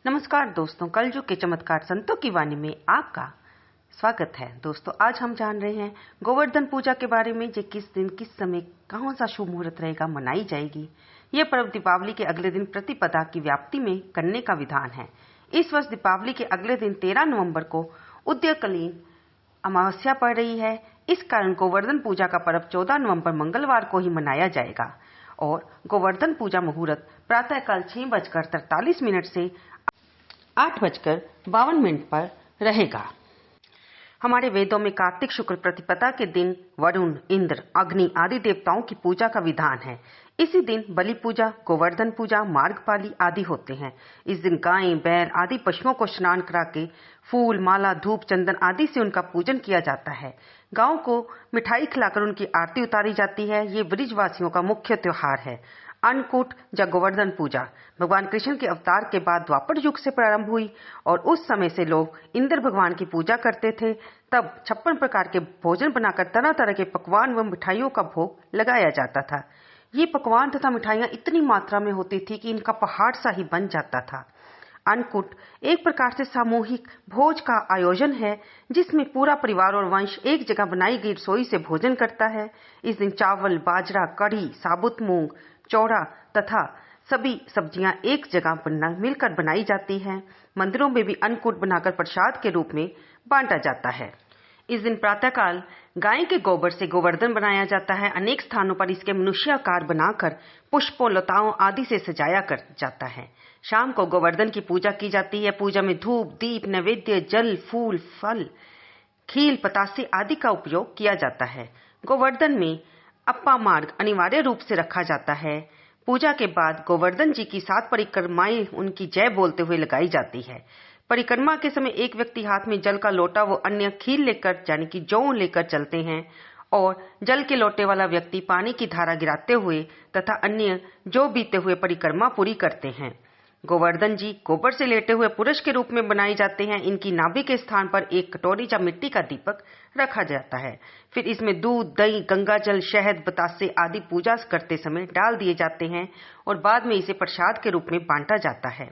नमस्कार दोस्तों, कलयुग के चमत्कार संतों की वाणी में आपका स्वागत है। दोस्तों, आज हम जान रहे हैं गोवर्धन पूजा के बारे में। जो किस दिन, किस समय, कौन सा शुभ मुहूर्त रहेगा, मनाई जाएगी। यह पर्व दीपावली के अगले दिन प्रतिपदा की व्याप्ति में करने का विधान है। इस वर्ष दीपावली के अगले दिन 13 नवंबर को उदयकालीन अमावस्या पड़ रही है। इस कारण गोवर्धन पूजा का पर्व 14 नवंबर मंगलवार को ही मनाया जाएगा और गोवर्धन पूजा मुहूर्त प्रातःकाल 6:43 से 8:52 पर रहेगा। हमारे वेदों में कार्तिक शुक्ल प्रतिपदा के दिन वरुण, इंद्र, अग्नि आदि देवताओं की पूजा का विधान है। इसी दिन बलि पूजा, गोवर्धन पूजा, मार्गपाली आदि होते हैं। इस दिन गाय, बैल आदि पशुओं को स्नान करा के फूल, माला, धूप, चंदन आदि से उनका पूजन किया जाता है। गायों को मिठाई खिलाकर उनकी आरती उतारी जाती है। ये ब्रिजवासियों का मुख्य त्योहार है। अन्नकूट या गोवर्धन पूजा भगवान कृष्ण के अवतार के बाद द्वापर युग से प्रारंभ हुई और उस समय से लोग इंद्र भगवान की पूजा करते थे। तब 56 प्रकार के भोजन बनाकर तरह तरह के पकवान व मिठाइयों का भोग लगाया जाता था। ये पकवान तथा मिठाइयाँ इतनी मात्रा में होती थी कि इनका पहाड़ सा ही बन जाता था। अन्नकूट एक प्रकार से सामूहिक भोज का आयोजन है, जिसमें पूरा परिवार और वंश एक जगह बनाई गई रसोई से भोजन करता है। इस दिन चावल, बाजरा, कढ़ी, साबुत मूंग, चौड़ा तथा सभी सब्जियां एक जगह मिलकर बनाई जाती हैं। मंदिरों में भी अन्नकूट बनाकर प्रसाद के रूप में बांटा जाता है। इस दिन प्रातःकाल गाय के गोबर से गोवर्धन बनाया जाता है। अनेक स्थानों पर इसके मनुष्याकार बनाकर पुष्पों, लताओं आदि से सजाया कर जाता है। शाम को गोवर्धन की पूजा की जाती है। पूजा में धूप, दीप, नैवेद्य, जल, फूल, फल, खील, पतासे आदि का उपयोग किया जाता है। गोवर्धन में अप्पा मार्ग अनिवार्य रूप से रखा जाता है। पूजा के बाद गोवर्धन जी की 7 परिक्रमाएं उनकी जय बोलते हुए लगाई जाती है। परिक्रमा के समय एक व्यक्ति हाथ में जल का लोटा व अन्य खील लेकर यानी कि जौ लेकर चलते हैं और जल के लोटे वाला व्यक्ति पानी की धारा गिराते हुए तथा अन्य जौ बीते हुए परिक्रमा पूरी करते हैं। गोवर्धन जी गोबर से लेटे हुए पुरुष के रूप में बनाए जाते हैं। इनकी नाभि के स्थान पर एक कटोरी या मिट्टी का दीपक रखा जाता है। फिर इसमें दूध, दही, गंगाजल, शहद, बतासे आदि पूजा करते समय डाल दिए जाते हैं और बाद में इसे प्रसाद के रूप में बांटा जाता है।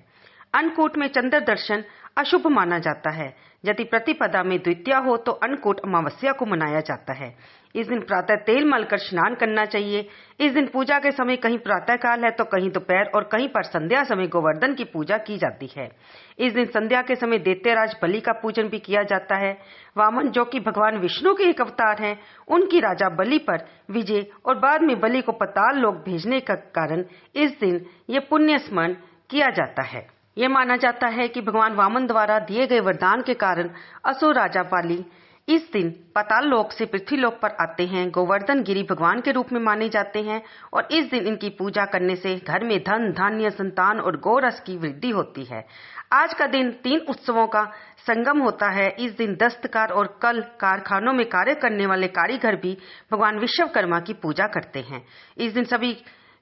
अन्नकूट में चंद्र दर्शन अशुभ माना जाता है। यदि प्रतिपदा में द्वितीया हो तो अन्नकूट अमावस्या को मनाया जाता है। इस दिन प्रातः तेल मलकर स्नान करना चाहिए। इस दिन पूजा के समय कहीं प्रातःकाल है तो कहीं दोपहर और कहीं पर संध्या समय गोवर्धन की पूजा की जाती है। इस दिन संध्या के समय दैत्यराज बलि का पूजन भी किया जाता है। वामन, जो कि भगवान विष्णु के एक अवतार हैं, उनकी राजा बलि पर विजय और बाद में बलि को पाताल लोक भेजने का कारण इस दिन ये पुण्य स्मरण किया जाता है। यह माना जाता है कि भगवान वामन द्वारा दिए गए वरदान के कारण असुर राजा बलि इस दिन पाताल लोक से पृथ्वीलोक पर आते हैं। गोवर्धन गिरी भगवान के रूप में माने जाते हैं और इस दिन इनकी पूजा करने से घर में धन, धान्य, संतान और गोरस की वृद्धि होती है। आज का दिन 3 उत्सवों का संगम होता है। इस दिन दस्तकार और कल कारखानों में कार्य करने वाले कारीगर भी भगवान विश्वकर्मा की पूजा करते हैं। इस दिन सभी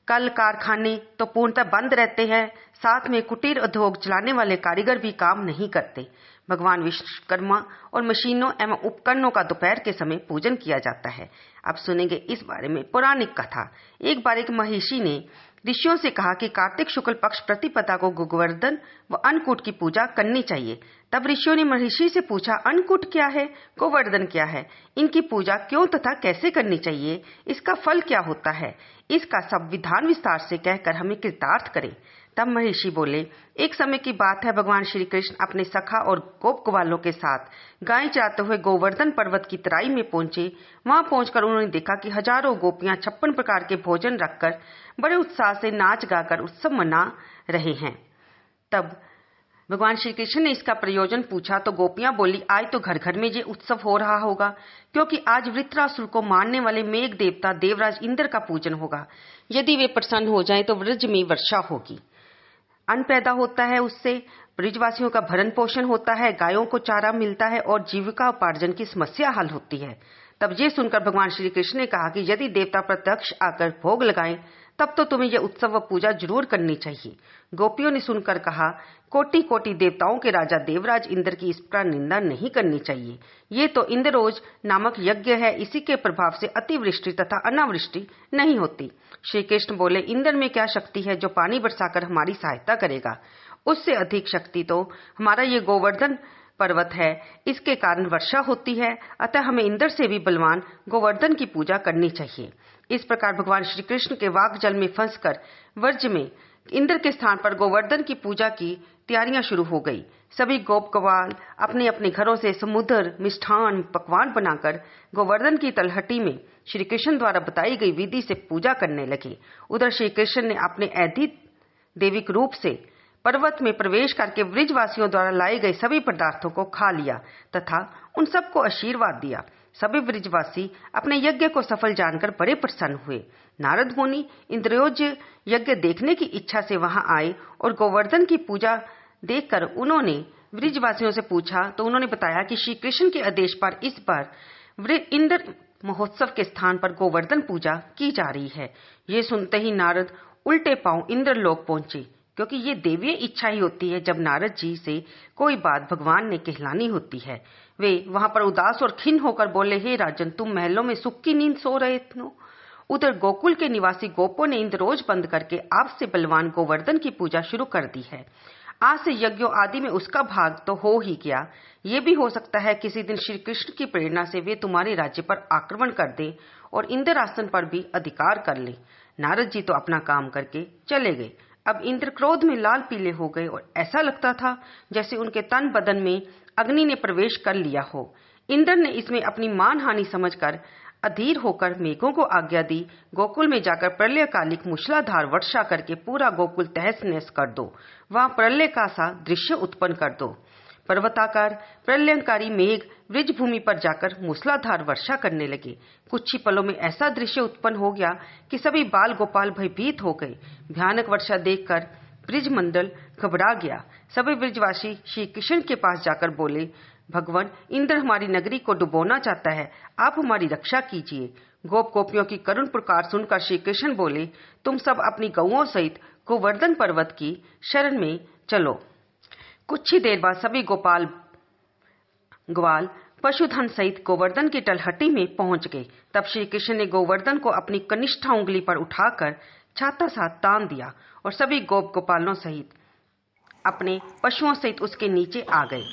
कल कारखाने तो पूर्णतः बंद रहते हैं। साथ में कुटीर उद्योग चलाने वाले कारीगर भी काम नहीं करते। भगवान विश्वकर्मा और मशीनों एवं उपकरणों का दोपहर के समय पूजन किया जाता है। अब सुनेंगे इस बारे में पौराणिक कथा। एक बार एक महिषी ने ऋषियों से कहा कि कार्तिक शुक्ल पक्ष प्रतिपदा को गोवर्धन व अन्नकूट की पूजा करनी चाहिए। तब ऋषियों ने महिषी से पूछा, अन्नकूट क्या है, गोवर्धन क्या है, इनकी पूजा क्यों तथा कैसे करनी चाहिए, इसका फल क्या होता है, इसका सब विधान विस्तार से कहकर हमें कृतार्थ करें। तब महिषी बोले, एक समय की बात है, भगवान श्री कृष्ण अपने सखा और गोप ग्वालों के साथ गाय चराते हुए गोवर्धन पर्वत की तराई में पहुंचे। वहां पहुंचकर उन्होंने देखा कि हजारों गोपियां 56 प्रकार के भोजन रखकर बड़े उत्साह से नाच गाकर उत्सव मना रहे हैं। तब भगवान श्री कृष्ण ने इसका प्रयोजन पूछा तो गोपियां बोली, आज तो घर घर में ये उत्सव हो रहा होगा, क्योंकि आज वृत्रासुर को मारने वाले मेघ देवता देवराज इंद्र का पूजन होगा। यदि वे प्रसन्न हो जाएं तो व्रज में वर्षा होगी, अन्न पैदा होता है, उससे ब्रिजवासियों का भरण पोषण होता है, गायों को चारा मिलता है और जीविका उपार्जन की समस्या हल होती है। तब ये सुनकर भगवान श्री कृष्ण ने कहा कि यदि देवता प्रत्यक्ष आकर भोग लगाएं तब तो तुम्हें यह उत्सव व पूजा जरूर करनी चाहिए। गोपियों ने सुनकर कहा, कोटि कोटि देवताओं के राजा देवराज इंद्र की इस प्रकार निंदा नहीं करनी चाहिए। ये तो इंद्रोज नामक यज्ञ है, इसी के प्रभाव से अतिवृष्टि तथा अनावृष्टि नहीं होती। श्री कृष्ण बोले, इंद्र में क्या शक्ति है जो पानी बरसाकर हमारी सहायता करेगा। उससे अधिक शक्ति तो हमारा ये गोवर्धन पर्वत है, इसके कारण वर्षा होती है। अतः हमें इंद्र से भी बलवान गोवर्धन की पूजा करनी चाहिए। इस प्रकार भगवान श्री कृष्ण के वाक जल में फंसकर वर्ज में इंद्र के स्थान पर गोवर्धन की पूजा की तैयारियां शुरू हो गई। सभी गोप गवाल अपने अपने घरों से समुद्र मिष्ठान पकवान बनाकर गोवर्धन की तलहटी में श्री कृष्ण द्वारा बताई गई विधि से पूजा करने लगे। उधर श्री कृष्ण ने अपने ऐधिक देविक रूप से पर्वत में प्रवेश करके ब्रिजवासियों द्वारा लाए गए सभी पदार्थों को खा लिया तथा उन सबको आशीर्वाद दिया। सभी ब्रिजवासी अपने यज्ञ को सफल जानकर बड़े प्रसन्न हुए। नारद मुनि इंद्रयोज यज्ञ देखने की इच्छा से वहां आए और गोवर्धन की पूजा देखकर उन्होंने ब्रिजवासियों से पूछा तो उन्होंने बताया कि श्री कृष्ण के आदेश पर इस बार इंद्र महोत्सव के स्थान पर गोवर्धन पूजा की जा रही है। ये सुनते ही नारद उल्टे पांव इंद्रलोक पहुंचे, क्योंकि ये देवीय इच्छा ही होती है। जब नारद जी से कोई बात भगवान ने कहलानी होती है, वे वहां पर उदास और खिन्न होकर बोले, हे राजन, तुम महलों में सुख की नींद सो रहे थे। उधर गोकुल के निवासी गोपों ने इंद्रोज बंद करके आपसे बलवान गोवर्धन की पूजा शुरू कर दी है। आज से यज्ञों आदि में उसका भाग तो हो ही गया, ये भी हो सकता है किसी दिन श्री कृष्ण की प्रेरणा से वे तुम्हारे राज्य पर आक्रमण कर दें और इंद्रासन पर भी अधिकार कर लें। नारद जी तो अपना काम करके चले गए। अब इंद्र क्रोध में लाल पीले हो गए और ऐसा लगता था जैसे उनके तन बदन में अग्नि ने प्रवेश कर लिया हो। इंद्र ने इसमें अपनी मानहानि समझकर अधीर होकर मेघों को आज्ञा दी, गोकुल में जाकर प्रलयकालिक मूसलाधार वर्षा करके पूरा गोकुल तहस नहस कर दो। वहां प्रलय का सा दृश्य उत्पन्न कर दो। पर्वताकार प्रलयंकारी मेघ ब्रिज भूमि पर जाकर मूसलाधार वर्षा करने लगे। कुछ ही पलों में ऐसा दृश्य उत्पन्न हो गया कि सभी बाल गोपाल भयभीत हो गए। भयानक वर्षा देखकर ब्रिज मंडल घबरा गया। सभी ब्रिजवासी श्री कृष्ण के पास जाकर बोले, भगवान, इंद्र हमारी नगरी को डुबोना चाहता है, आप हमारी रक्षा कीजिए। गोप गोपियों की करुण पुकार सुनकर श्री कृष्ण बोले, तुम सब अपनी गौओं सहित गोवर्धन पर्वत की शरण में चलो। कुछ ही देर बाद सभी ग्वाल पशुधन सहित गोवर्धन की तलहटी में पहुंच गए। तब श्री कृष्ण ने गोवर्धन को अपनी कनिष्ठ उंगली पर उठाकर छाता सा तान दिया और सभी गोप गोपालों सहित अपने पशुओं सहित उसके नीचे आ गए।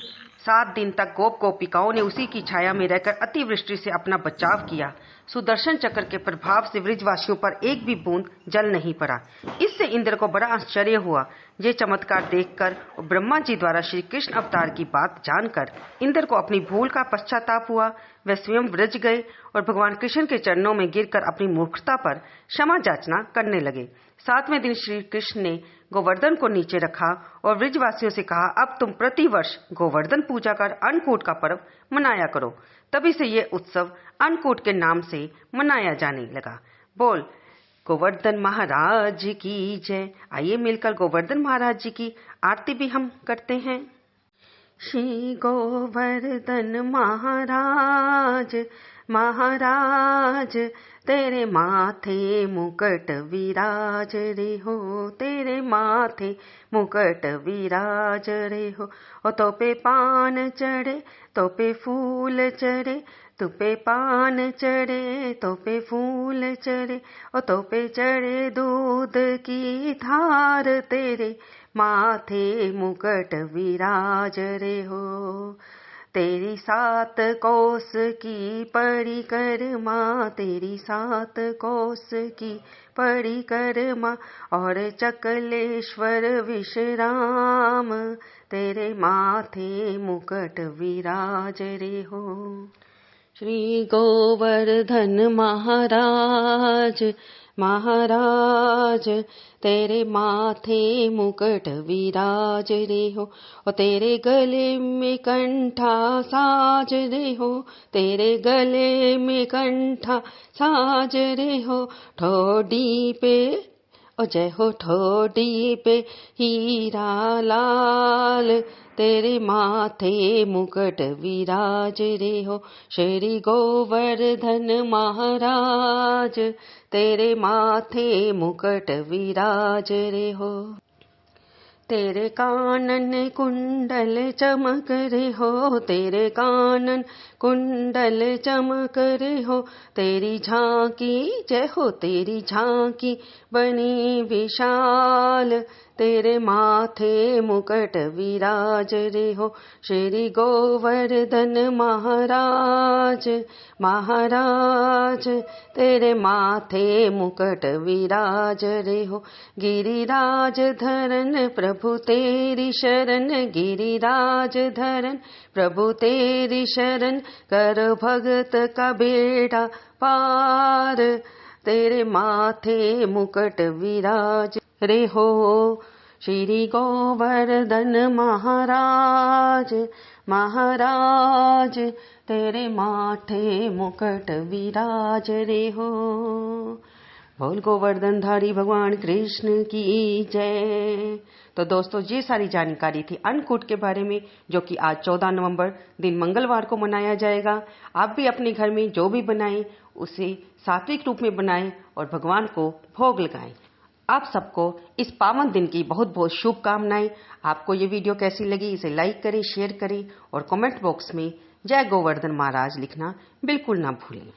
7 दिन तक गोप गोपिकाओं ने उसी की छाया में रहकर अतिवृष्टि से अपना बचाव किया। सुदर्शन चक्र के प्रभाव से ब्रिजवासियों पर एक भी बूंद जल नहीं पड़ा। इससे इंद्र को बड़ा आश्चर्य हुआ। ये चमत्कार देखकर और ब्रह्मा जी द्वारा श्री कृष्ण अवतार की बात जानकर इंद्र को अपनी भूल का पश्चाताप हुआ। वे स्वयं ब्रज गए और भगवान कृष्ण के चरणों में गिरकर अपनी मूर्खता पर क्षमा याचना करने लगे। 7वें दिन श्री कृष्ण ने गोवर्धन को नीचे रखा और ब्रिजवासियों से कहा, अब तुम प्रतिवर्ष गोवर्धन पूजा कर अन्नकूट का पर्व मनाया करो। तभी से ये उत्सव अन्नकूट के नाम से मनाया जाने लगा। बोल गोवर्धन महाराज की जय। आइए मिलकर गोवर्धन महाराज जी की आरती भी हम करते हैं। श्री गोवर्धन महाराज महाराज, तेरे माथे मुकुट विराज रे हो, तेरे माथे मुकुट विराज रे हो। ओ तो पे पान चढ़े तो पे फूल चढ़े, तो पे पान चढ़े तो पे फूल चढ़े, ओ तो पे चढ़े दूध की धार, तेरे माथे मुकुट विराज रे हो। तेरी 7 कोस की परिक्रमा, तेरी 7 कोस की परिक्रमा, और चकलेश्वर विश्राम, तेरे माथे मुकुट विराज रे हो। श्री गोवर्धन महाराज महाराज, तेरे माथे मुकुट विराज रे हो, और तेरे गले में कंठा साज रे हो, तेरे गले में कंठा साज रे हो। ठोडी पे ओ जय हो, ठोडी पे हीरा लाल, तेरे माथे मुकुट विराज रे हो। श्री गोवर्धन महाराज, तेरे माथे मुकुट विराज रे हो। तेरे कानन कुंडल चमक रे हो, तेरे कानन कुंडल चमक रे हो। तेरी झांकी जय हो, तेरी झांकी बनी विशाल, तेरे माथे मुकुट विराज रे हो श्री गोवर्धन महाराज महाराज। तेरे माथे मुकुट विराज रे हो गिरिराज धरन प्रभु तेरी शरण गिरिराज धरन प्रभु तेरी शरण कर भगत का बेड़ा पार। तेरे माथे मुकुट विराज रे हो श्री गोवर्धन महाराज महाराज। तेरे माथे मुकुट विराज रे हो। बोल गोवर्धन धारी भगवान कृष्ण की जय। तो दोस्तों ये सारी जानकारी थी अन्नकूट के बारे में, जो कि आज 14 नवंबर दिन मंगलवार को मनाया जाएगा। आप भी अपने घर में जो भी बनाएं उसे सात्विक रूप में बनाएं और भगवान को भोग लगाएं। आप सबको इस पावन दिन की बहुत बहुत शुभकामनाएं। आपको ये वीडियो कैसी लगी इसे लाइक करें, शेयर करें और कमेंट बॉक्स में जय गोवर्धन महाराज लिखना बिल्कुल ना भूलें।